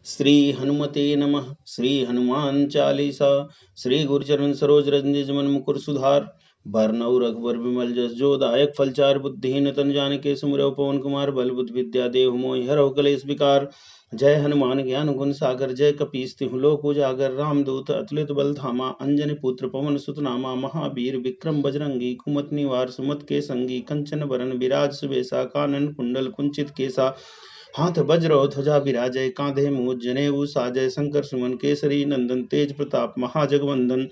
श्री हनुमते नमः। श्री हनुमान चालीसा। श्री गुरुचरण सरोज रज निज मन मुकुर सुधार। बरनउँ रघुबर विमल जस जो दायक फलचार। बुद्धिहीन तनु जानिके सुमिरौ पवन कुमार। बल बुद्धि विद्या देहु मोहि हरौ कलेश विकार। जय हनुमान ज्ञान गुण सागर। जय कपीस तिहुँ लोक उजागर। रामदूत अतुलित बल धामा। अंजनी पुत्र पवन सुत नामा। महावीर विक्रम बजरंगी। कुमति निवार सुमति के संगी। कंचन बरन बिराज सुबेसा। कानन कुंडल कुंचित केसा। हाथ वज्र और ध्वजा विराजय। कांधे मूज जनेऊ साजय। शंकर सुमन केसरी नंदन। तेज प्रताप महाजगवंदन।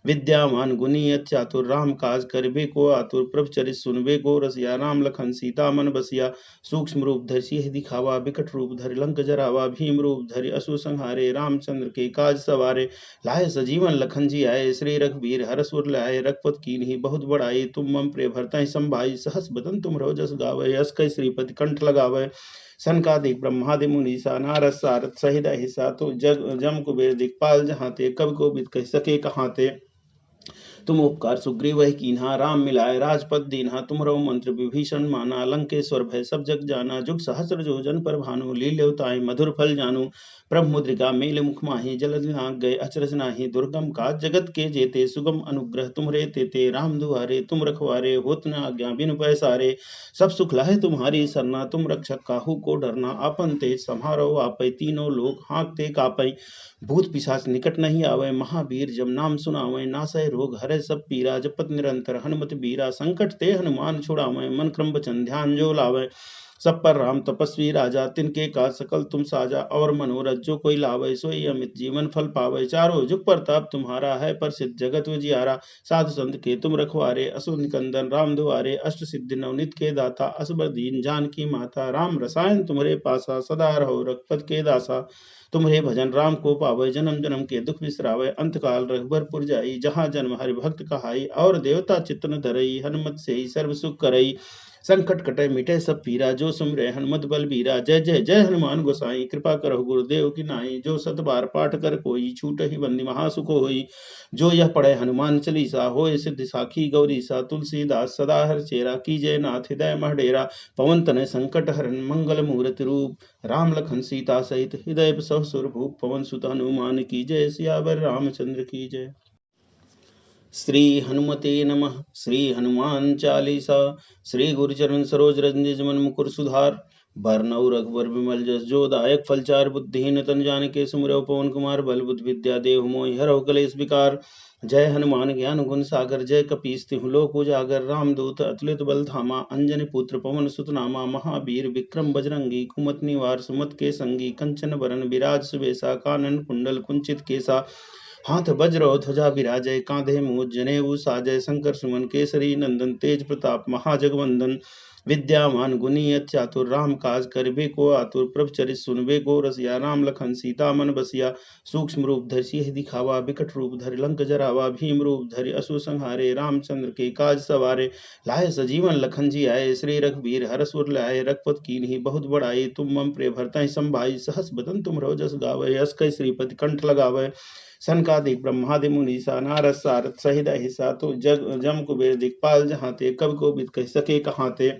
विद्यामान गुणी अति चातुर। राम काज करिबे को आतुर। प्रभु चरित सुनबे को रसिया। राम लखन सीता मन बसिया। सूक्ष्म रूप धरि सिंह दिखावा। बिकट रूप धरि लंक जरावा। भीम रूप धरि असुर संहारे। रामचंद्र के काज सवारे। लाए सजीवन लखन जी आए। श्री रघुबीर हरष उर लाए। रघुपत कीन्ही बहुत बड़ाई। तुम मम प्रिय भरतहि संभाई। सहस बदन तुमरो जस गावै। यस कहि श्रीपति कंठ लगावै। सनकादिक ब्रह्मादि मुनीसा। नारद सारद सहित अहिसा। तो जग जम कुबेर दिखपाल जहाँ ते। कवि कोविद कह सके कहाँ ते। तुम उपकार सुग्रीव वह कीन्हा। राम मिलाए राजपद दीन्हा। तुमरो मंत्र विभीषण माना। लंकेश्वर भय सब जग जाना। जुग सहस्र जो जन पर भानु। लील्यो ताहि मधुर फल जानू। प्रभु मुद्रिका मेल मुख माहि। जलधि नाग गए अचरज नाही। दुर्गम काज जगत के जेते। सुगम अनुग्रह तुम्हरे तेते। राम दुआरे तुम रखवारे। होत न आज्ञा बिनु पैसारे। सब सुख लहै तुम्हारी सरना। तुम रक्षक काहू को डरना। आपन तेज सम्हारो आपै। तीनों लोक हाँकते कापै। भूत पिशाच निकट नहीं आवे। महावीर जब नाम सुनावे। नासै रोग हरै सब पीरा। जपत निरंतर हनुमत बीरा। संकट ते हनुमान छुड़ावे। मन क्रम वचन ध्यान जो लावे। सब पर राम तपस्वी राजा। तिनके काज सकल तुम साजा। और मनोरथ जो कोई लावे। सोई अमित जीवन फल पावे। चारों जुग प्रताप तुम्हारा है। प्रसिद्ध जगत उजियारा। साधु संत के तुम रखवारे। असुर निकंदन राम दुआरे। अष्ट सिद्धि नवनीत के दाता। असबर दीन जानकी माता। राम रसायन तुम्हारे पासा। सदा रहो रघुपत के दासा। तुम्हारे भजन राम को पावे। जन्म जन्म के दुख बिसरावे। अंत काल रघुबर पुर जाई। जहाँ जन्म हरि भक्त कहाई। और देवता चित्तन धरई। हनुमत से ही सर्व सुख करई। संकट कटे मिटे सब पीरा। जो सुमिरै हनुमत बलबीरा। जय जय जय हनुमान गोसाई। कृपा करहु गुरुदेव की नाई। जो सत बार पाठ कर कोई। छूटहि बंदी महासुख होई। जो यह पढ़े हनुमान चालीसा। होय सिद्धि साखी गौरीसा। तुलसीदास सदा हरचेरा। कीजय नाथ हृदय मह डेरा। पवन तनय संकट हरन। मंगल मूर्ति रूप। राम लखन सीता सहित हृदय सब सुर भूप। पवन सुत हनुमान की जय। सियावर रामचंद्र की जय। श्री हनुमते नमः। श्री हनुमान चालीसा। श्री गुरुचरण सरोज रज निज मन मुकुर सुधार। बरनउँ रघुबर विमल जस जो दायक फलचार। बुद्धिहीन तनु जानिके सुमिरौ पवन कुमार। बल बुद्धि विद्या देहु मोहि हरौ कलेश विकार। जय हनुमान ज्ञान गुण सागर। जय कपीस तिहुँ लोक उजागर। रामदूत अतुलित बल धामा। अंजनी पुत्र पवन सुत नामा। महावीर विक्रम बजरंगी। कुमति निवार सुमति के संगी। कंचन बरन बिराज सुबेसा। कानन कुंडल कुंचित केसा। हाथ वज्र और ध्वजा विराजय। कांधे मूज जनेऊ साजय। शंकर सुमन केसरी नंदन। तेज प्रताप महाजगवंदन। विद्यामान गुणी अति चातुर। राम काज करिबे को आतुर। प्रभु चरित सुनबे को रसिया। राम लखन सीता मन बसिया। सूक्ष्म रूप धरि सिंह दिखावा। बिकट रूप धरि लंक जरावा। भीम रूप धरि असुर संहारे। रामचंद्र के काज सवारे। लाए सजीवन लखन जी आए। श्री रघुबीर हरष उर लाए। रघुपत कीन्ही बहुत बड़ाई। तुम मम प्रिय भरतहि संभाई। सहस बदन तुमरो जस गावै। यस कहि श्रीपति कंठ लगावै। सनकादिक ब्रह्मादि मुनीसा। नारद सारद सहित अहिसा। तो जग जम कुबेर दिखपाल जहाँ ते। कवि कोविद कह सके कहाँ ते।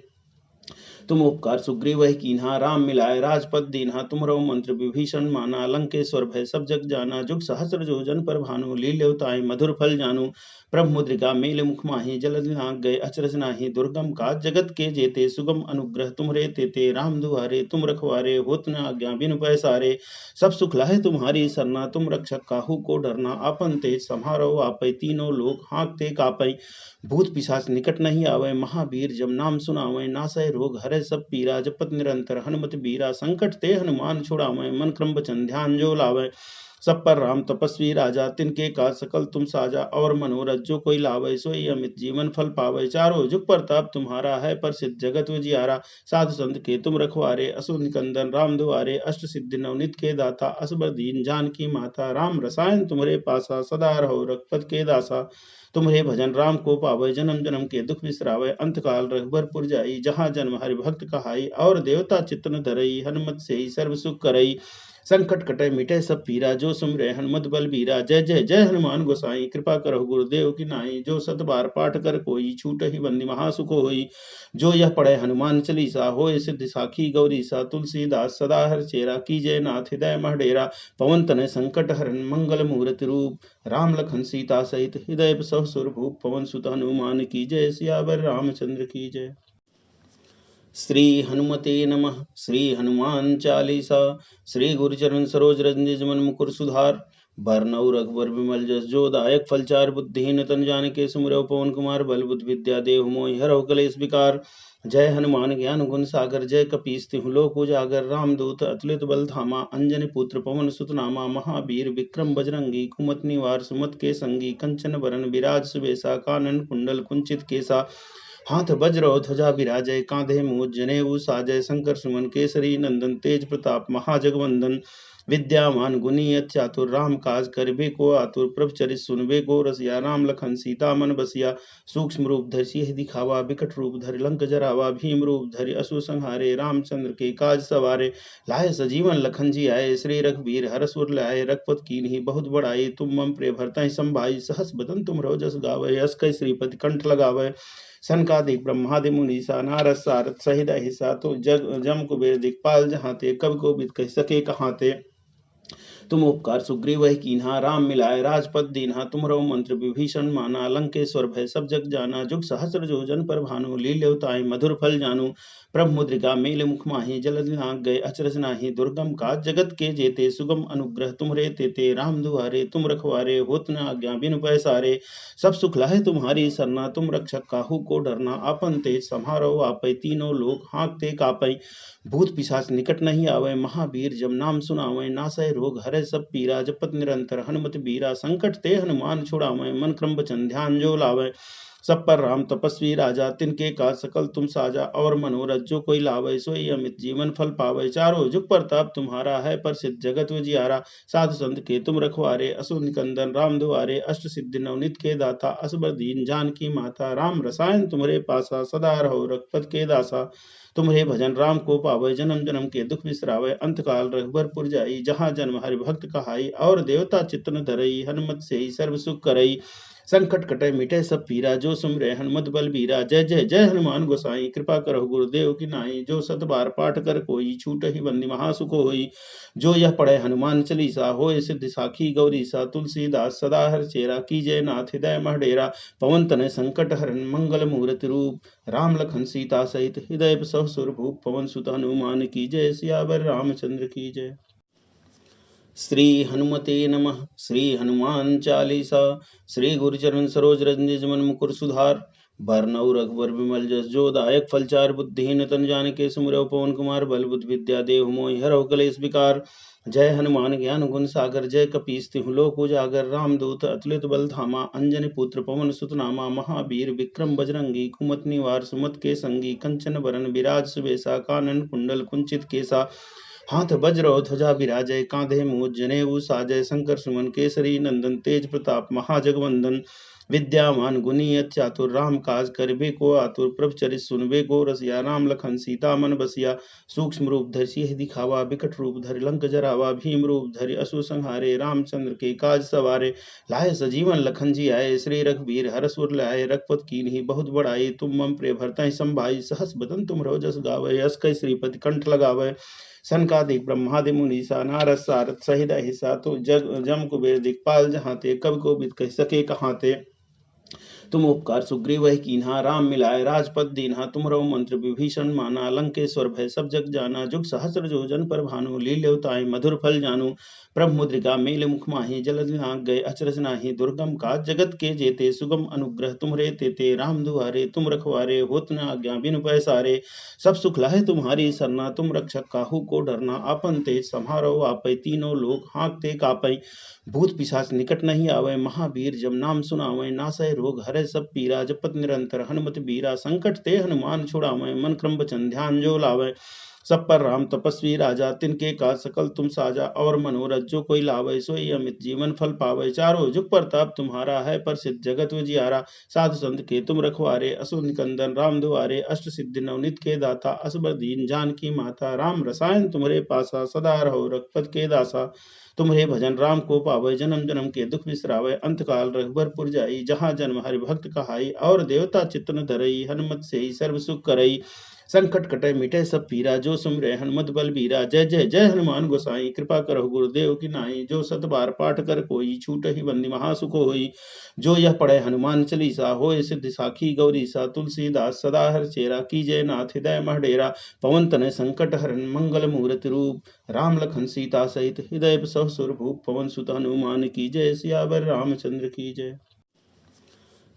तुम उपकार सुग्रीव वह कीन्हा। राम मिलाए राजपद दीन्हा। तुमरो मंत्र विभीषण माना। लंकेश्वर भय सब जग जाना। जुग सहस्र जो जन पर भानु। लील्यो ताहि मधुर फल जानू। प्रभु मुद्रिका मेल मुख माहि। जलधि नाग गए अचरज नाही। दुर्गम काज जगत के जेते। सुगम अनुग्रह तुम्हरे तेते। राम दुआरे तुम रखवारे। होत न आज्ञा बिनु पैसारे। सब सुख लहै तुम्हारी सरना। तुम रक्षक काहू को डरना। आपन तेज सम्हारो आपै। तीनों लोक हाँकते कापै। भूत पिशाच निकट नहीं आवे। महावीर जब नाम सुनावे। नासै रोग हरै सब पीरा। जपत निरंतर हनुमत बीरा। संकट ते हनुमान छुड़ावे। मन क्रम वचन ध्यान जो लावे। सब पर राम तपस्वी राजा। तिनके काज सकल तुम साजा। और मनोरथ जो कोई लावे। सोई अमित जीवन फल पावे। चारों जुग प्रताप तुम्हारा है। प्रसिद्ध जगत उजियारा। साधु संत के तुम रखवारे। असुर निकंदन राम दुआरे। अष्ट सिद्धि नवनीत के दाता। असबर दीन जानकी माता। राम रसायन तुम्हारे पासा। सदा रहो रघुपत के दासा। तुम्हारे भजन राम को पावे। जन्म जन्म के दुख बिसरावे। अंत काल रघुबर पुर जाई। जहाँ जन्म हरि भक्त कहाई। और देवता चित्तन धरई। हनुमत से ही सर्व सुख करई। संकट कटे मिटे सब पीरा, जो सुमिरै हनुमत बलबीरा। जय जय जय हनुमान गोसाई, कृपा करहु गुरुदेव की नाई। जो सत बार पाठ कर कोई, छूटहि बंदी महासुख होई। जो यह पढ़े हनुमान चालीसा, होय सिद्धि साखी गौरीसा। तुलसीदास सदा हरचेरा, कीजय नाथ हृदय मह डेरा। पवन तनय संकट हरन, मंगल मूर्ति रूप। राम लखन सीता सहित हृदय बसहु सुरभूप। पवन सुत हनुमान की जय, सियावर रामचंद्र की जय। श्री हनुमते नमः। श्री हनुमान चालीसा। श्री गुरुचरण सरोज रज निज मन मुकुर सुधार। बरनउँ रघुबर विमल जस जो दायक फलचार। बुद्धिहीन तनु जानिके सुमिरौ पवन कुमार। बल बुद्धि विद्या देहु मोहि हरहु कलेश विकार। जय हनुमान ज्ञान गुण सागर, जय कपीस तिहु लोक उजागर। रामदूत अतुलित बल धामा, अंजनी पुत्र पवन सुत नामा। महावीर विक्रम बजरंगी, कुमति निवार सुमति के संगी। कंचन बरन विराज सुबेसा, कानन कुंडल कुंचित केसा। हाथ वज्र और ध्वजा विराजय, कांधे मूज जनेऊ साजय। शंकर सुमन केसरी नंदन, तेज प्रताप महाजगवंदन। विद्यामान गुणी अति चातुर, राम काज करिबे को आतुर। प्रभु चरित सुनबे को रसिया, राम लखन सीता मन बसिया। सूक्ष्म रूप धरि सियहि दिखावा, बिकट रूप धरि लंक जरावा। भीम रूप धरि असुर संहारे, रामचंद्र के काज सवारे। लाए सजीवन लखन जी आए, श्री रघुवीर हरष उर लाए। रघुपति कीन्ही बहुत बड़ाई, तुम मम प्रिय भरतहि संभाई। सहस बदन तुमरो जस गावै, यश कहि श्रीपति कंठ लगावै। सनकादिक ब्रह्मादि मुनीसा, नारद सारद सहित अहिसा। तो जग जम कुबेर दिखपाल जहाते, कवि कोविद कहि सके कहाते। तुम उपकार सुग्रीव वही कीन्हा, राम मिलाए राजपद दीन्हा। तुमरो मंत्र विभीषण माना, लंकेश्वर भय सब जग जाना। जुग सहस्र जो जन पर भानु, लील्यो ताहि मधुर फल जानू। प्रभु मुद्रिका मेल मुख माहि, जलधि नाग गए अचरज नाही। दुर्गम काज जगत के जेते, सुगम अनुग्रह तुमरे तेते। राम दुआरे तुम रखवारे, होत न आज्ञा बिनु पैसारे। सब सुख लहै तुम्हारी सरना, तुम रक्षक काहू को डरना। आपन तेज सम्हारो आपै, तीनों लोक हाँकते कापै। भूत पिशाच निकट नहीं आवे, महावीर जब नाम सुनावे। नासै रोग हरै सब पीरा, जपत निरंतर हनुमत बीरा। संकट ते हनुमान छुड़ावे, मन क्रम वचन ध्यान जो लावे। सब पर राम तपस्वी राजा, तिनके काज सकल तुम साजा। और मनोरथ जो कोई लावे, सोई अमित जीवन फल पावे। चारों जुग प्रताप तुम्हारा है, प्रसिद्ध जगत उजियारा। साधु संत के तुम रखवारे, असुर निकंदन राम दुआरे। अष्ट सिद्धि नवनीत के दाता, असबर दीन जानकी माता। राम रसायन तुम्हारे पासा, सदा रहो रघुपति के दासा। तुम्हारे भजन राम को पावे, जन्म जन्म के दुख बिसरावे। अंत काल रघुबरपुर जाई, जहाँ जन्म हरि भक्त कहाई। और देवता चित्त न धरई, हनुमत से ही सर्व सुख करई। संकट कटे मिटे सब पीरा, जो सुमिरै हनुमत बलबीरा। जय जय जय हनुमान गोसाई, कृपा करहु गुरुदेव की नाई। जो सत बार पाठ कर कोई, छूटहि बंदी महासुख होई। जो यह पढ़े हनुमान चालीसा, होय सिद्धि साखी गौरीसा। तुलसीदास सदा हरचेरा, कीजय नाथ हृदय मह डेरा। पवन तनय संकट हरन, मंगल मूर्ति रूप। राम लखन सीता सहित हृदय बसहु सुरभूप। पवन सुत हनुमान की जय, सियावर रामचंद्र की जय। श्री हनुमते नमः। श्री हनुमान चालीसा। श्री गुरुचरण सरोज रज निज मन मुकुर सुधार। बरनउँ रघुबर विमल जस जो दायक फलचार। बुद्धिहीन तनु जानिके सुमिरौ पवन कुमार। बल बुद्धि विद्या देहु मोहि हरहु कलेश विकार। जय हनुमान ज्ञान गुण सागर, जय कपीस तिहु लोक उजागर। रामदूत अतुलित बल धामा, अंजनी पुत्र पवन सुत नामा। महावीर विक्रम बजरंगी, कुमति निवार सुमति के संगी। कंचन बरन विराज सुबेसा, कानन कुंडल कुंचित केसा। हाथ वज्र और ध्वजा विराजय, कांधे मूज जनेऊ साजय। शंकर सुमन केसरी नंदन, तेज प्रताप महाजगवंदन। विद्यामान गुणी अति चातुर, राम काज करिबे को आतुर। प्रभु चरित सुनबे को रसिया, राम लखन सीता मन बसिया। सूक्ष्म रूप धरि सियहि दिखावा, बिकट रूप धरि लंक जरावा। भीम रूप धरि असुर संहारे, रामचंद्र के काज सवारे। लाए सजीवन लखन जी आए, श्री रघुवीर हरष उर लाए। रघुपति कीन्ही बहुत बड़ाई, तुम मम प्रिय भरतहि संभाई। सहस बदन तुमरो जस गावै, यश कहि श्रीपति कंठ लगावै। सनकादिक ब्रह्मादि मुनीसा, नारद सारद सहित अहिसा। तो जग जम कुबेर दिखपाल जहाते, कवि कोविद कहि सके कहाते। तुम उपकार सुग्रीव वही कीन्हा, राम मिलाए राजपद दीन्हा। तुमरो मंत्र विभीषण माना, लंकेश्वर भय सब जग जाना। जुग सहस्र जो जन पर भानु, लील्यो ताहि मधुर फल जानू। प्रभु मुद्रिका मेल मुख माहि, जलधि नाग गए अचरज नाही। दुर्गम काज जगत के जेते, सुगम अनुग्रह तुमरे तेते। राम दुआरे तुम रखवारे, होत न आज्ञा बिनु पैसारे। सब सुख लहै तुम्हारी सरना, तुम रक्षक काहू को डरना। आपन तेज सम्हारो आपै, तीनों लोक हाँकते कापै। भूत पिशाच निकट नहीं आवे, महावीर जब नाम सुनावे। नासै रोग हरै सब पीरा, जपत निरंतर हनुमत बीरा। संकट ते हनुमान छुड़ावे, मन क्रम वचन ध्यान जो लावे। सब पर राम तपस्वी राजा, तिनके का सकल तुम साजा। और मनोरथ जो कोई लावे, सोई अमित जीवन फल पावे। चारों जुग प्रताप तुम्हारा है, प्रसिद्ध जगत उजियारा। साधु संत के तुम रखवारे, असुर निकंदन राम दुआरे। अष्ट सिद्धि नवनीत के दाता, असबर दीन जानकी माता। राम रसायन तुम्हारे पासा, सदा रहो रघुपत के दासा। तुम्हारे भजन राम को पावे, जन्म जन्म के दुख बिसरावे। अंत काल रघुबरपुर जाई, जहाँ जन्म हरि भक्त कहाई। और देवता चित्तन धरई, हनुमत से ही सर्व सुख करई। संकट कटे मिटे सब पीरा, जो सुमरे हनुमत बलबीरा। जय जय जय हनुमान गोसाई, कृपा करो गुरुदेव की नाई। जो सत बार पाठ कर कोई, छूट ही बंदी महासुख होई। जो यह पढ़े हनुमान चालीसा, होय सिद्धि साखी गौरीसा। तुलसीदास सदा हर चेरा, कीजय नाथ हृदय महडेरा। पवन तनय संकट हरन, मंगल मूर्ति रूप। राम लखन सीता सहित, हृदय बसहु सुर भूप। पवन सुत हनुमान की जय, सियावर रामचंद्र की जय।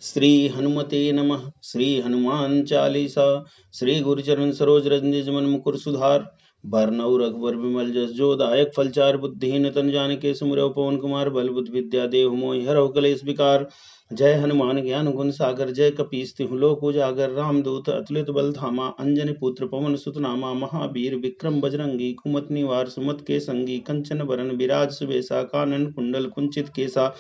श्री हनुमते नमः। श्री हनुमान चालीसा। श्री गुरुचरण सरोज रज निज मन मुकुर सुधार। बरनउँ रघुबर विमल जस, जो दायक फलचार। बुद्धिहीन तन जानिके सुमिरौ पवन कुमार। बल बुद्धि विद्या देहु मोहि, हरहु कलेश विकार। जय हनुमान ज्ञान गुण सागर, जय कपीस तिहुँ लोक उजागर। रामदूत अतुलित बल धामा, अंजनी पुत्र पवन सुत नामा। महावीर विक्रम बजरंगी, कुमति निवार सुमति के संगी। कंचन बरन बिराज सुबेसा, कानन कुंडल कुंचित केसा।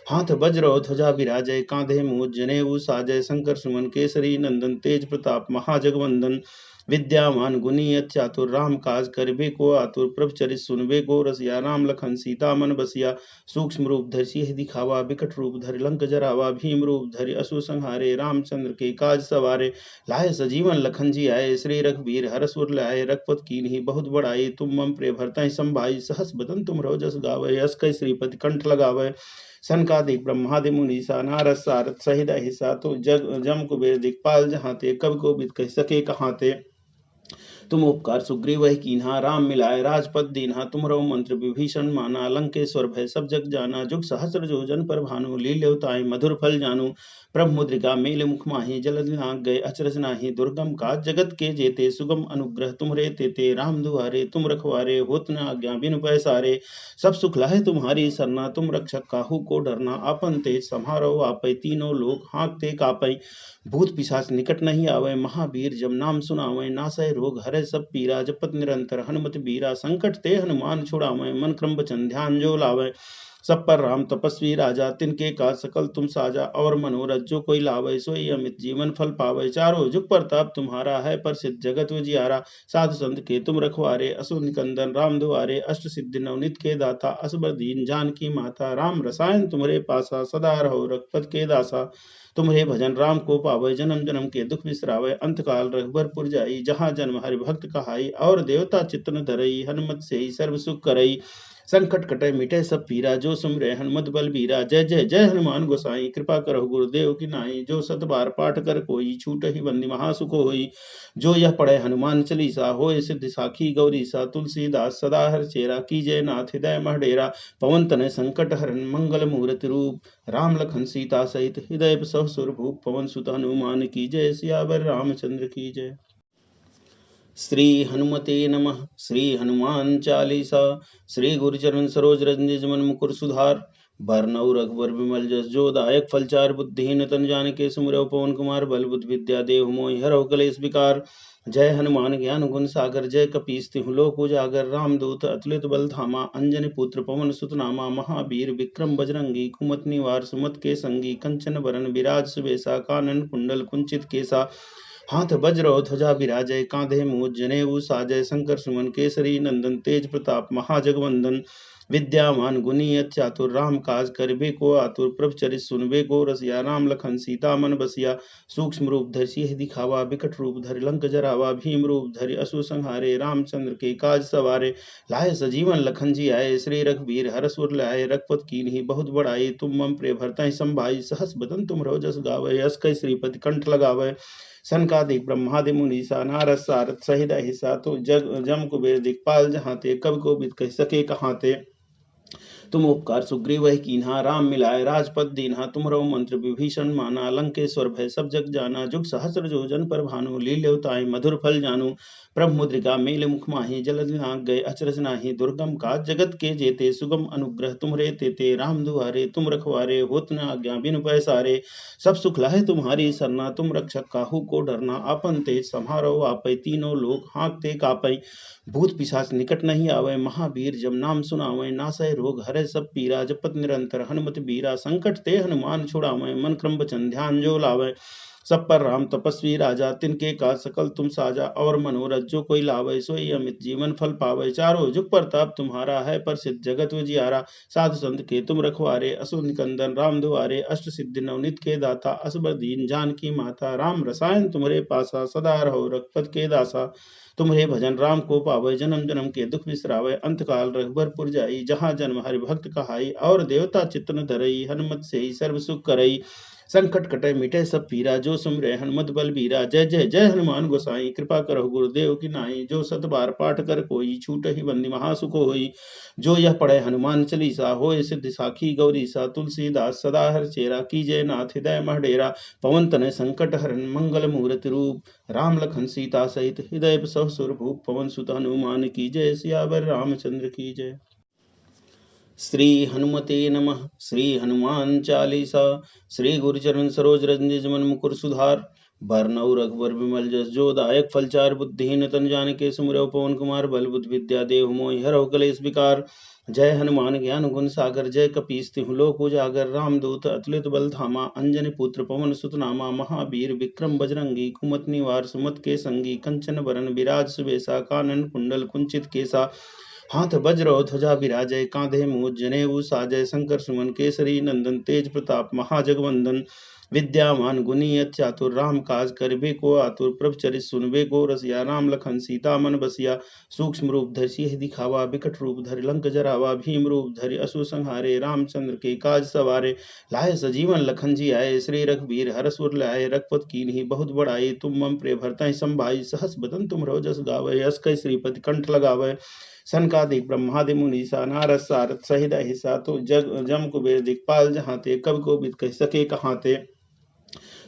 हाथ वज्र और ध्वजा विराजय, कांधे मूज जनेऊ साजय। शंकर सुमन केसरी नंदन, तेज प्रताप महाजगवंदन। विद्यावान गुणी अति चातुर, राम काज करिबे को आतुर। प्रभु चरित सुनबे को रसिया, राम लखन सीता मन बसिया। सूक्ष्म रूप धरि सियहि दिखावा, बिकट रूप धरि लंक जरावा। भीम रूप धरि असुर संहारे, रामचंद्र के काज सवारे। लाए सजीवन लखन जी आए, श्री रघुवीर हरष उर लाए। रघुपत कीन्ही बहुत बड़ाई, तुम मम प्रिय भरतहि संभाई। सहस बदन तुमरो जस गावै, यस कहि श्रीपति कंठ लगावै। सनकादिक ब्रह्मादि मुनीसा, नारद सारद सहित अहिसा। तो जग जम कुबेर दिखपाल जहाते, कवि कोविद कह सके कहाते। तुम उपकार सुग्रीव ही कीन्हा, राम मिलाए राजपद दीन्हा। तुमरो मंत्र विभीषण माना, लंकेश्वर भय सब जग जाना। जुग सहस्र जो जन पर भानु, लील्योताहि मधुर फल जानू। प्रभु मुद्रिका मेल मुख माहि, जलधि लांघ गए अचरज नाही। दुर्गम काज जगत के जेते, सुगम अनुग्रह तुम्हरे तेते। राम दुआरे तुम रखवारे, होत न आज्ञा बिनु पैसारे। सब सुख लाहे तुम्हारी सरना, तुम रक्षक काहू को डरना। आपन तेज समारो आपै, तीनों लोक हाँकते कापै। भूत पिशाच निकट नहीं आवे, महावीर जब नाम सुनावे। नासै रोग हरै सब पीरा, जपत निरंतर हनुमत बीरा। संकट ते हनुमान छुड़ावे, मन क्रम वचन ध्यान जो लावे। सब पर राम तपस्वी राजा, तिनके का सकल तुम साजा। और मनोरथ जो कोई लावे, सोई अमित जीवन फल पावे। चारों जुग प्रताप तुम्हारा है, प्रसिद्ध जगत उजियारा। साधु संत के तुम रखवारे, असुर निकंदन राम दुआरे। अष्ट सिद्धि नवनीत के दाता, असबर दीन जानकी माता। राम रसायन तुम्हारे पासा, सदा रहो रघुपत के दासा। तुम्हारे भजन राम को पावे, जन्म जन्म के दुख बिसरावे। अंत काल रघुबरपुर जाई, जहाँ जन्म हरि भक्त कहाई। और देवता चित्तन धरई, हनुमत से ही सर्व सुख करई। संकट कटे मिटे सब पीरा, जो सुमरे हनुमत बलबीरा। जय जय जय हनुमान गोसाई, कृपा करो गुरुदेव की नाई। जो सत बार पाठ कर कोई, छूट ही बंदी महासुख होई। जो यह पढ़े हनुमान चालीसा, होय सिद्धि साखी गौरीसा। तुलसीदास सदा हर चेरा, कीजय नाथ हृदय महडेरा। पवन तनय संकट हरन, मंगल मूर्ति रूप। राम लखन सीता सहित, हृदय बसहु सुर भूप। पवन सुत हनुमान की जय, सियावर रामचंद्र की जय। श्री हनुमते नमः। श्री हनुमान चालीसा। श्री गुरुचरण सरोज रज निज मन मुकुर सुधार। बरनउँ रघुबर विमल जस, जो दायक फलचार। बुद्धिहीन तन जानिके सुमिरौ पवन कुमार। बल बुद्धि विद्या देहु मोहि, हरहु कलेश विकार। जय हनुमान ज्ञान गुण सागर, जय कपीस तिहुँ लोक उजागर। रामदूत अतुलित बल धामा, अंजनी पुत्र पवन सुत नामा। महावीर विक्रम बजरंगी, कुमति निवार सुमति के संगी। कंचन बरन बिराज सुबेसा, कानन कुंडल कुंचित केसा। हाथ वज्र और ध्वजा विराजय, कांधे मूज जनेऊ साजय। शंकर सुमन केसरी नंदन, तेज प्रताप महाजगवंदन। विद्यावान गुणी अति चातुर, राम काज करिबे को आतुर। प्रभु चरित सुनबे को रसिया, राम लखन सीता मन बसिया। सूक्ष्म रूप धरि सियहि दिखावा, बिकट रूप धरि लंक जरावा। भीम रूप धरि असुर संहारे, रामचंद्र के काज सवारे। लाए सजीवन लखन जी आए, श्री रघुवीर हरष उर लाए। रघुपत कीन्ही बहुत बड़ाई, तुम मम प्रिय भरतहि संभाई। सहस बदन तुमरो जस गावै, यस कहि श्रीपति कंठ लगावै। सनकादिक ब्रह्मादि मुनीसा, नारद सारद सहित अहिसा। तो जग जम कुबेर दिखपाल जहाते, कवि कोविद कह सके कहाते। तुम उपकार सुग्रीव वह कीन्हा, राम मिलाए राजपद दीन्हा। तुम्हरो मंत्र विभीषण माना, लंकेश्वर भय सब जग जाना। जुग सहस्र जो जन पर भानु, लील्योताहि मधुर फल जानू। प्रभु मुद्रिका मेल मुख माहि, जलधि नाग गए अचरज नाही। दुर्गम काज जगत के जेते, सुगम अनुग्रह तुम्हरे तेते। राम दुआरे तुम रखवारे, होत न आज्ञा बिनु पैसारे। सब सुख लहै तुम्हारी सरना, तुम रक्षक काहू को डरना। आपन तेज सम्हारो आपै, तीनों लोक हाँकते कापै। भूत पिशाच निकट नहीं आवे, महावीर जब नाम सुनावे। नासै रोग हरै सब पीरा, जपत निरंतर हनुमत बीरा। संकट ते हनुमान छुड़ावे, मन क्रम वचन ध्यान जो लावे। सब पर राम तपस्वी राजा, तिनके काज सकल तुम साजा। और मनोरथ जो कोई लावे, सोई अमित जीवन फल पावे। चारों जुग प्रताप तुम्हारा है, प्रसिद्ध जगत उजियारा। साधु संत के तुम रखवारे, असुर निकंदन राम दुआरे। अष्ट सिद्धि नवनीत के दाता, असबर दीन जानकी माता। राम रसायन तुम्हारे पासा, सदा रहो रघुपत के दासा। तुम्हारे भजन राम को पावे, जन्म जन्म के दुख बिसरावे। अंत काल रघुबर जाई, जहाँ जन्म हरि भक्त कहाई। और देवता चित्तन धरई, हनुमत से ही सर्व सुख करई। संकट कटे मिटे सब पीरा, जो सुमिरै हनुमत बल बीरा। जय जय जय हनुमान गोसाई, कृपा करहु गुरुदेव की नाई। जो सत बार पाठ कर कोई, छूटहि बंदी महासुख होई। जो यह पढ़े हनुमान चालीसा, होय सिद्धि साखी गौरीसा। तुलसीदास सदा हर चेरा, कीजय नाथ हृदय मह डेरा। पवन तनय संकट हरन, मंगल मूर्ति रूप। राम लखन सीता सहित हृदय सब सुर भूप। पवन सुत हनुमान की जय, सियावर रामचंद्र की जय। श्री हनुमते नमः। श्री हनुमान चालीसा। श्री गुरुचरण सरोज रज निज मन मुकुर सुधार। बरनउँ रघुबर विमल जस, जो दायक फलचार। बुद्धिहीन तन जानिके सुमिरौ पवन कुमार। बल बुद्धि विद्या देहु मोहि, हरहु कलेश विकार। जय हनुमान ज्ञान गुण सागर, जय कपीस तिहुँ लोक उजागर। रामदूत अतुलित बल धामा, अंजनी पुत्र पवन सुत नामा। महावीर विक्रम बजरंगी, कुमति निवार सुमति के संगी। कंचन बरन बिराज सुबेसा, कानन कुंडल कुंचित केसा। हाथ वज्र ध्वजा विराजय, कांधे मूज जनेऊ साजय। शंकर सुमन केसरी नंदन, तेज प्रताप महाजगवंदन। विद्यामान गुणी अति चातुर, राम काज करिबे को आतुर। प्रभु चरित सुनबे को रसिया, राम लखन सीता मन बसिया। सूक्ष्म रूप धरि सिंह दिखावा, बिकट रूप धरि लंक जरावा। भीम रूप धरि असुर संहारे, रामचंद्र के काज सवारे। लाए सजीवन लखन जी आए, श्री रघुबीर हरष उर लाए। रघुपत कीन्ही बहुत बड़ाई, तुम मम प्रिय भरतहि संभाई। सहस बदन तुमरो जस गावै, यस कहि श्रीपति कंठ लगावै। सनकादिक ब्रह्मादि मुनीसा, नारद सारद सहित अहिसा। तो जग जम कुबेर दिखपाल जहाँ ते, कवि कोविद कह सके कहाँ ते।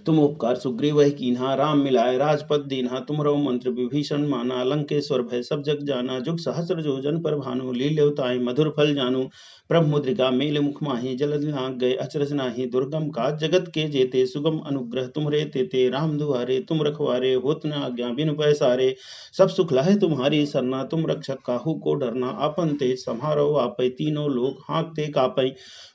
तुम उपकार सुग्रीव वह कीन्हा, राम मिलाए राजपद दीन्हा। तुम्हरो मंत्र विभीषण माना, लंकेश्वर भय सब जग जाना। जुग सहस्र जो जन पर भानु, लील्योताहि मधुर फल जानू। प्रभु मुद्रिका मेल मुख माहि, जलधि नाग गए अचरज नाही। दुर्गम काज जगत के जेते, सुगम अनुग्रह तुम्हरे तेते। राम दुआरे तुम रखवारे, होत न आज्ञा बिनु पैसारे। सब सुख लहै तुम्हारी सरना, तुम रक्षक काहू को डरना। आपन तेज सम्हारो आपै, तीनों लोक हाँकते कापै।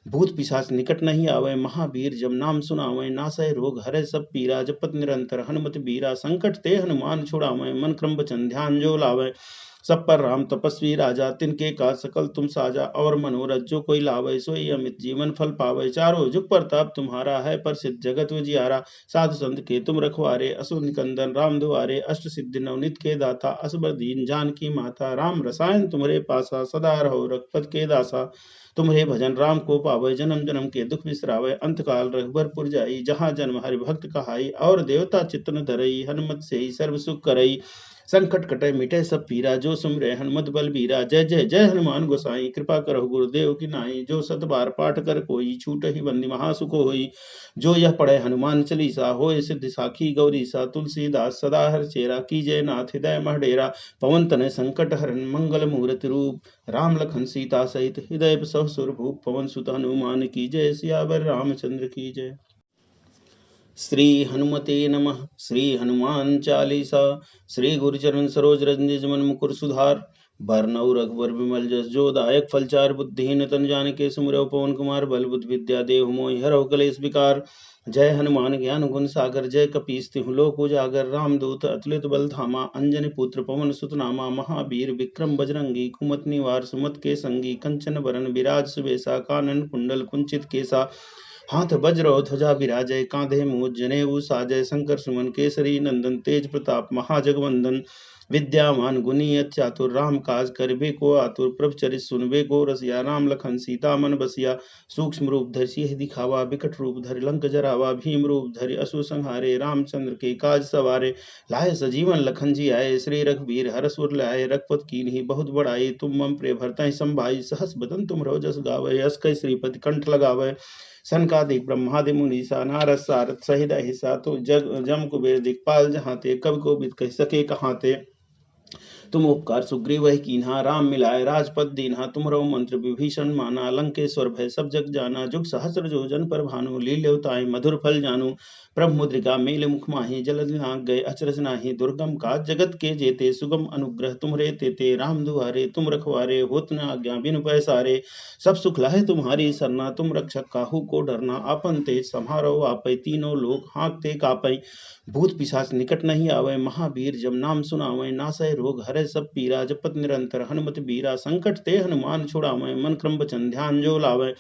भूत पिशाच निकट नहीं आवे, महावीर जब नाम सुनावे। नासै रोग हरै सब पीरा, जपत निरंतर हनुमत बीरा। संकट ते हनुमान छुड़ावे, मन क्रम वचन ध्यान जो लावे। सब पर राम तपस्वी राजा, तिनके काज सकल तुम साजा। और मनोरथ जो कोई लावे, सोई अमित जीवन फल पावे। चारों जुग प्रताप तुम्हारा है, प्रसिद्ध जगत उजियारा। साधु संत के तुम रखवारे, असुर निकंदन राम दुआरे। अष्ट सिद्धि नवनीत के दाता, असबर दीन जानकी माता। राम रसायन तुम्हारे पासा, सदा रहो रघुपत के दासा। तुम्हारे भजन राम को पावे, जन्म जन्म के दुख बिसरावे। अंत काल रघुबर जाई, जहाँ जन्म हरि भक्त कहाई। और देवता चित्तन धरई, हनुमत से ही सर्व सुख करई। संकट कटे मिटे सब पीरा, जो सुमिरै हनुमत बल बीरा। जय जय जय हनुमान गोसाई, कृपा करहु गुरुदेव की नाई। जो सत बार पाठ कर कोई, छूटहि बंदी महासुख होई। जो यह पढ़े हनुमान चालीसा, होय सिद्धि साखी गौरीसा। तुलसीदास सदा हर चेरा, कीजय नाथ हृदय मह डेरा। पवन तनय संकट हरन, मंगल मूर्ति रूप। राम लखन सीता सहित हृदय सब सुर भूप। पवन सुत हनुमान की जय, सियावर रामचंद्र की जय। श्री हनुमते नमः। श्री हनुमान चालीसा। श्री गुरुचरण सरोज रज निज मन मुकुर सुधार। बरनउँ रघुबर विमल जस, जो दायक फलचार। बुद्धिहीन तन जानिके सुमिरौ पवन कुमार। बल बुद्धि विद्या देहु मोहि, हरहु कलेश विकार। जय हनुमान ज्ञान गुण सागर, जय कपीस तिहुँ लोक उजागर। रामदूत अतुलित बल धामा, अंजनी पुत्र पवन सुत नामा। महावीर विक्रम बजरंगी, कुमति निवार सुमति के संगी। कंचन बरन बिराज सुबेसा, कानन कुंडल कुंचित केसा। हाथ वज्र ध्वजा विराजय, कांधे मूज जनेऊ साजय। शंकर सुमन केसरी नंदन, तेज प्रताप महाजगवंदन। विद्यावान गुणी अति चातुर राम काज करबे को आतुर प्रभ चरित सुनबे को रसिया राम लखन सीता मन बसिया सूक्ष्म रूप धरि सियहि दिखावा बिकट रूप धरि लंक जरावा भीम रूप धरि असुर संहारे रामचंद्र के काज सवारे लाए सजीवन लखन जी आए श्री रघुवीर हरष उर लाए रघुपत कीन्ही बहुत बड़ाई तुम मम प्रिय भरतहि संभाई सहस बदन तुम जस गावे यश कई श्रीपति कंठ लगावे सनकादिक ब्रह्मादि मुनीसा नारद सारद सहित अहिसा तो जग जम कुबेर दिखपाल जहाँ ते कवि को बिद कह सके कहाँ ते तुम उपकार सुग्रीव वही कीन्हा राम मिलाए राजपद दीन्हा तुमरो मंत्र विभीषण माना लंकेश्वर भय सब जग जाना जुग सहस्र जो जन पर भानु लील्योताय मधुर फल जानू प्रभ मुद्रिका मेल मुख माही जलद नाग गए अचरज नाही दुर्गम काज जगत के जेते सुगम अनुग्रह तुमरे तेते राम दुआरे तुम रखवारे होत न आज्ञा बिनु पैसारे सब सुख लाहे तुम्हारी सरना तुम रक्षक काहू को डरना आपन तेज समारो आपै तीनों लोग हाँकते कापै भूत पिशाच निकट नहीं आवे महावीर जब नाम सुनावे नासै रोग हरै सब पीरा जपत निरंतर हनुमत बीरा संकट ते हनुमान छुड़ावे मन क्रम वचन ध्यान जो लावे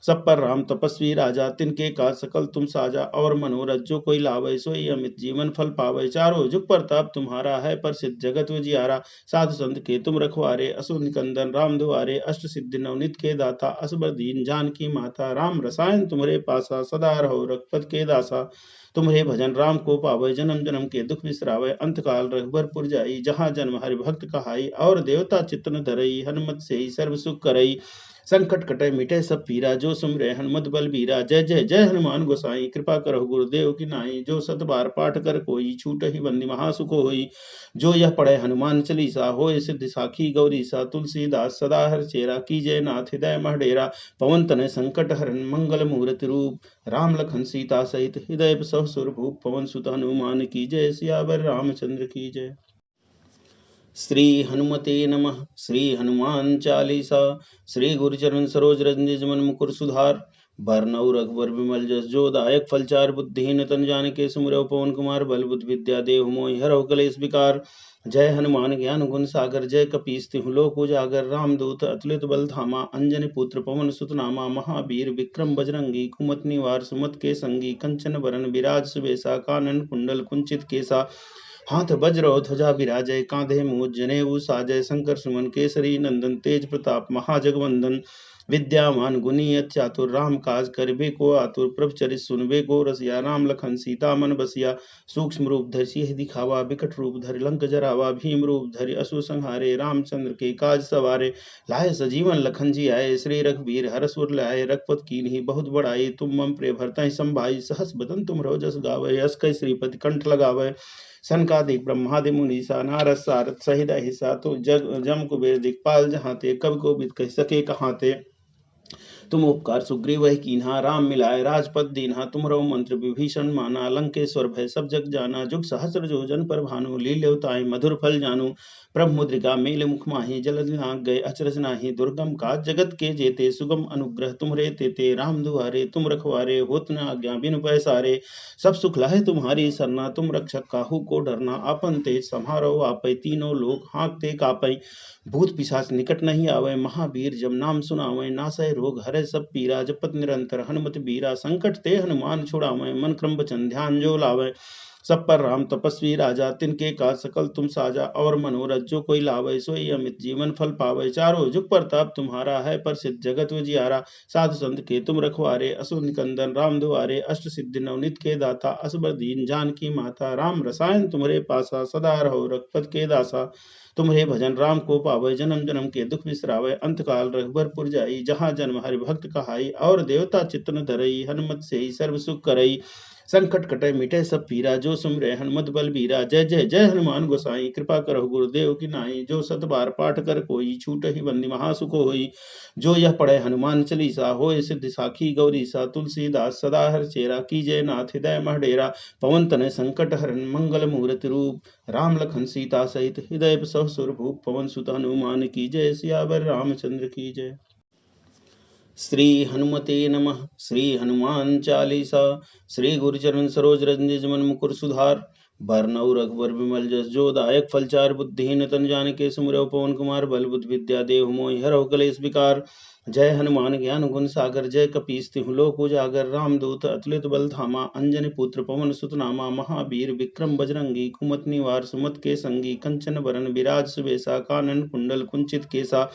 सब पर राम तपस्वी राजा तिनके काज सकल तुम साजा और मनोरथ जो कोई लावे सोई अमित जीवन फल पावे चारों जुग प्रताप तुम्हारा है प्रसिद्ध जगत उजियारा साधु संत के तुम रखवारे असुर निकंदन राम दुआरे अष्ट सिद्धि नवनीत के दाता असबर दीन जानकी माता राम रसायन तुम्हारे पासा सदा रहो रघुपत के दासा तुम्हारे भजन राम को पावे जन्म जन्म के दुख बिसरावे अंत काल रघुबर जाई जहाँ जन्म हरि भक्त कहाई और देवता चित्तन धरई हनुमत से ही सर्व सुख करई संकट कटे मिटे सब पीरा जो सुमरे हनुमत बल बीरा जय जय जय हनुमान गोसाई कृपा करो गुरुदेव की नाई जो सत बार पाठ कर कोई छूट ही बंदी महासुख होई जो यह पढ़े हनुमान चालीसा होय सिद्धि साखी गौरी सा तुलसीदास सदा हर चेरा की जय नाथ हृदय मह डेरा पवन तनय संकट हरन मंगल मूर्ति रूप राम लखन सीता सहित हृदय सह सुरभूप पवन सुत हनुमान की जय सियावर रामचंद्र की जय। श्री हनुमते नमः। श्री हनुमान चालीसा। श्री गुरुचरण सरोज रज निज मन मुकुर सुधार बरनऊ रघुबर विमल जस जो दायक फलचार बुद्धिहीन तन जानिके सुमिरौ पवन कुमार बल बुद्धि विद्या देहु मोहि हरौ कलेश विकार। जय हनुमान ज्ञान गुण सागर जय कपीस तिहु लोक उजागर रामदूत अतुलित बल धामा अंजनी पुत्र पवन सुत नामा महावीर विक्रम बजरंगी कुमत निवार सुमत के संगी कंचन बरन विराज सुबेसा कानन कुंडल कुंचित केसा हाथ वज्र और ध्वजा विराजय कांधे मूज जनेऊ साजय शंकर सुमन केसरी नंदन तेज प्रताप महाजगवंदन विद्यावान गुणी अति चातुर राम काज करबे को आतुर प्रभ चरित सुनबे को रसिया राम लखन सीता मन बसिया सूक्ष्म रूप धरि सियहि दिखावा बिकट रूप धरि लंक जरावा भीम रूप धरि असुर संहारे रामचंद्र के काज सवारे लाए सजीवन लखन जी आए श्री रघुवीर हरष उर लाए रघुपत कीन्ही बहुत बड़ाई तुम मम प्रिय भरतहि संभाई सहस बदन तुम जस गावे यश कई श्रीपति कंठ लगावे सनकादिक ब्रह्मादि मुनीसा नारद सारद सहित अहिसा तो जग जम कुबेर दिखपाल जहाँ ते कवि को बिद कह सके कहाँ ते तुम उपकार सुग्रीव वही कीन्हा राम मिलाए राजपद दीन्हा तुमरो मंत्र विभीषण माना लंकेश्वर भय सब जग जाना जुग सहस्र जो जन पर भानु लील्योताय मधुर फल जानू प्रभ मुद्रिका मेल मुख माही जलद नाग गए अचरज नाही दुर्गम काज जगत के जेते सुगम अनुग्रह तुमरे तेते राम दुआरे तुम रखवारे होत न आज्ञा बिनु पैसारे सब सुख लाहे तुम्हारी सरना तुम रक्षक काहू को डरना आपन तेज समारो आपै तीनों लोग हाँकते कापै भूत पिशाच निकट नहीं आवे महावीर जब नाम सुनावे नासै रोग हरै सब पीरा जपत निरंतर हनुमत बीरा संकट ते हनुमान छुड़ावे मन क्रम वचन ध्यान जो लावे सब पर राम तपस्वी राजा तिनके काज सकल तुम साजा और मनोरथ जो कोई लावे सोई अमित जीवन फल पावे चारों जुग प्रताप तुम्हारा है प्रसिद्ध जगत उजियारा साधु संत के तुम रखवारे असुर निकंदन राम दुआरे अष्ट सिद्धि नवनीत के दाता असबर दीन जानकी माता राम रसायन तुम्हारे पासा सदा रहो रघुपत के दासा तुम्हारे भजन राम को पावे जन्म जन्म के दुख बिसरावे अंत काल रघुबर जाई जहाँ जन्म हरि भक्त कहाई और देवता चित्तन धरई हनुमत से ही सर्व सुख करई संकट कटे मिटे सब पीरा जो सुमरे हनुमत बल बीरा जय जय जय हनुमान गोसाई कृपा करो गुरुदेव की नाई जो सत बार पाठ कर कोई छूट ही बंदी महासुख होई जो यह पढ़े हनुमान चालीसा होय सिद्धि साखी गौरी सा तुलसीदास सदा हर चेरा की जय नाथ हृदय मह डेरा पवन तनय संकट हरन मंगल मूर्ति रूप राम लखन सीता सहित हृदय सह सुरभूप पवन सुत हनुमान की जय सियावर रामचंद्र की जय। श्री हनुमते नमः। श्री हनुमान चालीसा। श्री गुरुचरण सरोज रज निज मन मुकुर सुधार भरनऊ रघुवर विमल जस जो दायक फलचार बुद्धिहीन तन जानिके सुमिरौ पवन कुमार बल बुद्धि विद्या देहु मोहि हरहु कलेश विकार। जय हनुमान ज्ञान गुण सागर जय कपीस तिहु लोक उजागर रामदूत अतुलित बल धामा अंजनी पुत्र पवन सुत नामा महावीर विक्रम बजरंगी कुमति निवार सुमति के संगी कंचन बरन विराज सुबेसा कानन कुंडल कुंचित केसा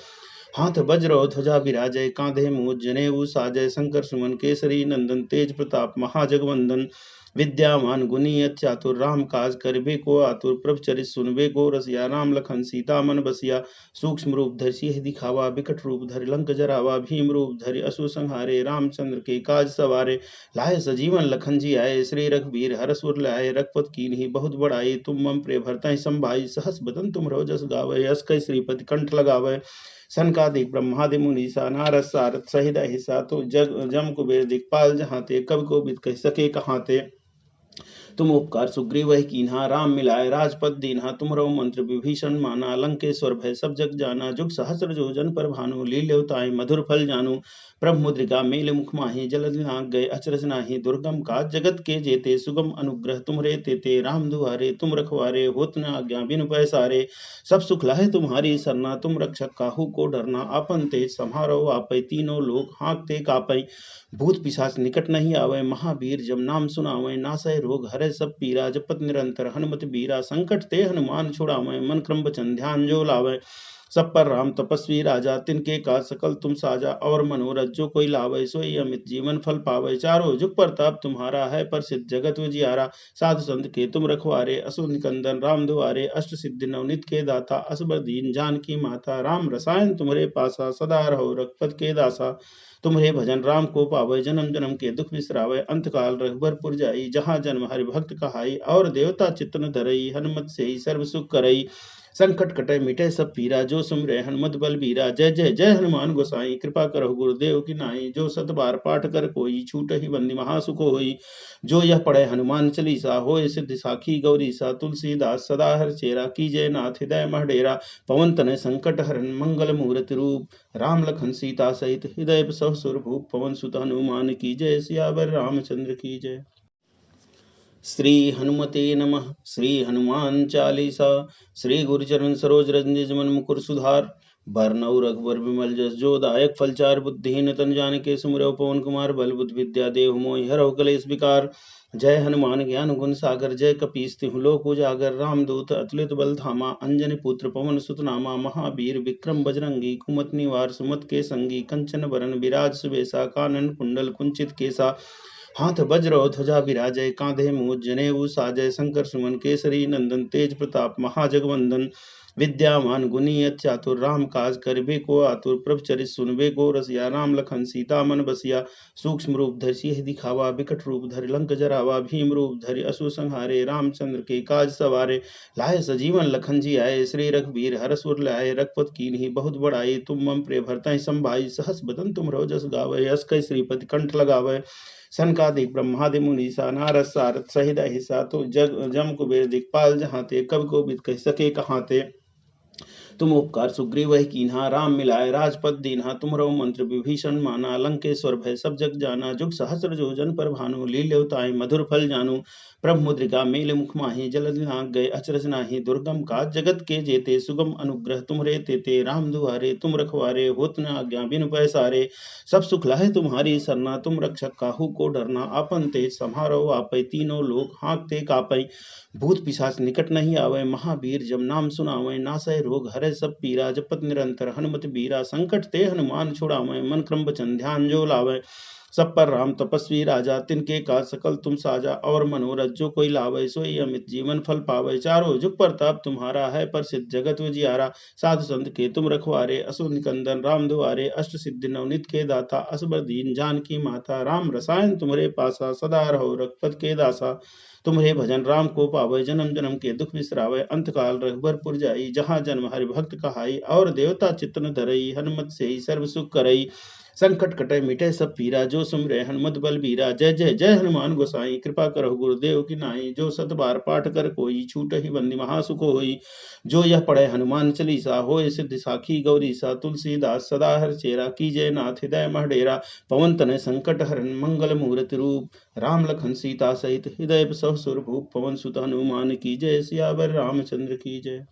हाथ वज्र और ध्वजा विराजय कांधे मूज जनेऊ साजय शंकर सुमन केसरी नंदन तेज प्रताप महाजगवंदन विद्यामान गुणी चातुर राम काज करबे को आतुर प्रभ चरित सुनबे को रसिया राम लखन सीता मन बसिया सूक्ष्म रूप धरि सियहि दिखावा विकट रूप धरि लंक जरावा भीम रूप धरि असुर संहारे रामचंद्र के काज सवारे लाए सजीवन लखन जी आए श्री रघुवीर हरष उर लाए रघुपत कीन्ही बहुत बड़ाई तुम मम प्रिय भरतहि संभाई सहस बदन तुम जस गावै यस कई श्रीपति कंठ लगावै सनकादिक ब्रह्मादि मुनीसा नारद सारद सहित अहिसा तो जग जम कुबेर दिक्पाल जहाँ ते कवि को बिद कह सके कहाँ ते तुम उपकार सुग्रीव कीन्हा राम मिलाए राजपद दीन्हा तुमरो मंत्र विभीषण माना लंकेश्वर भय सब जग जाना जुग सहस्र जो जन पर भानु लील्योताय मधुर फल जानू प्रभु मुद्रिका मेल मुख माही जलद नाग गए अचरज नाही दुर्गम काज जगत के जेते सुगम अनुग्रह तुमरे तेते राम दुआरे तुम रखवारे होत न आज्ञा बिनु पैसारे सब सुख लाहे तुम्हारी सरना तुम रक्षक काहू को डरना आपन तेज सम्हारो आपै तीनों लोग हाँकते कापै भूत पिशाच निकट नहीं आवे महावीर जब नाम सुनावे नासै रोग हरै सब पीरा जपत निरंतर हनुमत बीरा संकट ते हनुमान छुड़ावे मन क्रम वचन ध्यान जो लावे सब पर राम तपस्वी राजा तिनके काज सकल तुम साजा और मनोरथ जो कोई लावे सोई अमित जीवन फल पावे चारों जुग प्रताप तुम्हारा है प्रसिद्ध जगत उजियारा साधु संत के तुम रखवारे असुर निकंदन राम दुआरे अष्ट सिद्धि नवनित के दाता असबर दीन जानकी माता राम रसायन तुम्हारे पासा सदा रहो रघुपत के दासा तुम्हारे भजन राम को पावे जन्म जन्म के दुख बिसरावे अंत काल रघुबरपुर जाई जहाँ जन्म हरि भक्त कहाई और देवता चित्तन धरई हनुमत से ही सर्व सुख करई संकट कटे मिटे सब पीरा जो सुमरे हनुमत बल बीरा जय जय जय हनुमान गोसाई कृपा करो गुरुदेव की नाई जो सत बार पाठ कर कोई छूट ही बंदी महासुख होई जो यह पढ़े हनुमान चालीसा होय सिद्धि साखी गौरी सा तुलसीदास सदा हर चेरा कीजय नाथ हृदय महडेरा पवन तनय संकट हरन मंगल मूर्ति रूप राम लखन सीता सहित हृदय सह सुर भूप पवन सुत हनुमान की जय सियावर रामचंद्र की जय। श्री हनुमते नमः। श्री हनुमान चालीसा। श्री गुरुचरण सरोज रज निज मन मुकुर सुधार भरनऊ रघुवर विमल जस जो दायक फलचार बुद्धिहीन तन जानिके सुमिरौ पवन कुमार बल बुद्धि विद्या देहु मोहि हरहु कलेश विकार। जय हनुमान ज्ञान गुण सागर जय कपीस तिहु लोक उजागर रामदूत अतुलित बल धामा अंजनी पुत्र पवन सुत नामा महावीर विक्रम बजरंगी कुमति निवार सुमति के संगी कंचन बरन विराज सुबेसा कानन कुंडल कुंचित केसा हाथ वज्र और ध्वजा विराजय कांधे मूज जनेऊ साजय शंकर सुमन केसरी नंदन तेज प्रताप महाजगवंदन विद्यामान गुणी चातुर राम काज करबे को आतुर प्रभ चरित सुनबे को रसिया राम लखन सीता मन बसिया सूक्ष्म रूप धरि सियहि दिखावा विकट रूप धरि लंक जरावा भीम रूप धरि असुर संहारे रामचंद्र के काज सवारे लाए सजीवन लखन जी आए श्री रघुवीर हरष उर लाए रघुपत कीन्ही बहुत बड़ाई तुम मम प्रिय भरतहि संभाई सहस बदन तुम जस गावै यस कई श्रीपति कंठ लगावै सनकादिक ब्रह्मादि मुनीसा नारद सारद सहित अहिसा तो जग जम कुबेर दिक्पाल जहाँ ते कवि को बिद कह सके कहाँ ते तुम उपकार सुग्रीव कीन्हा राम मिलाए राजपद दीन्हा तुमरो मंत्र विभीषण माना लंकेश्वर भय सब जग जाना जुग सहस्र जो जन पर भानु लील्योताय मधुर फल जानू प्रभु मुद्रिका मेल मुख माही जलद नाग गए अचरज नाही दुर्गम काज जगत के जेते सुगम अनुग्रह तुमरे तेते राम दुआरे तुम रखवारे होत न आज्ञा बिनु पैसारे सब सुख लाहे तुम्हारी सरना तुम रक्षक काहू को डरना आपन तेज सम्हारो आपै तीनों लोग हाँकते कापै भूत पिशाच निकट नहीं आवे महावीर जब नाम सुनावे नासै रोग हरै सब पीरा जपत निरंतर हनुमत बीरा संकट ते हनुमान छुड़ावे मन क्रम वचन ध्यान जो लावे सब पर राम तपस्वी राजा तिनके काज सकल तुम साजा और मनोरथ जो कोई लावे सोई अमित जीवन फल पावे चारों जुग प्रताप तुम्हारा है प्रसिद्ध जगत उजियारा साधु संत के तुम रखवारे असुर निकंदन राम दुआरे अष्ट सिद्धि नवनित के दाता असबर दीन जानकी माता राम रसायन तुम्हारे पासा सदा रहो रघुपत के दासा तुम्हारे भजन राम को पावे जन्म जन्म के दुख बिसरावे अंत काल रघुबरपुर जाई जहाँ जन्म हरि भक्त कहाई और देवता चित्तन धरई हनुमत से ही सर्व सुख करई संकट कटे मिटे सब पीरा, जो सुमिरै हनुमत बल बीरा। जय जय जय हनुमान गोसाई, कृपा करो गुरुदेव की नाई। जो सत बार पाठ कर कोई, छूटहि बंदी महासुख होई। जो यह पढ़े हनुमान चालीसा, होय सिद्धि साखी गौरीसा। तुलसीदास सदा हरचेरा, कीजय नाथ हृदय मह डेरा। पवन तनय संकट हरन, मंगल मूर्ति रूप। राम लखन सीता सहित हृदय बसहु सुर भूप। पवन सुत हनुमान की जय, सियावर रामचंद्र की जय।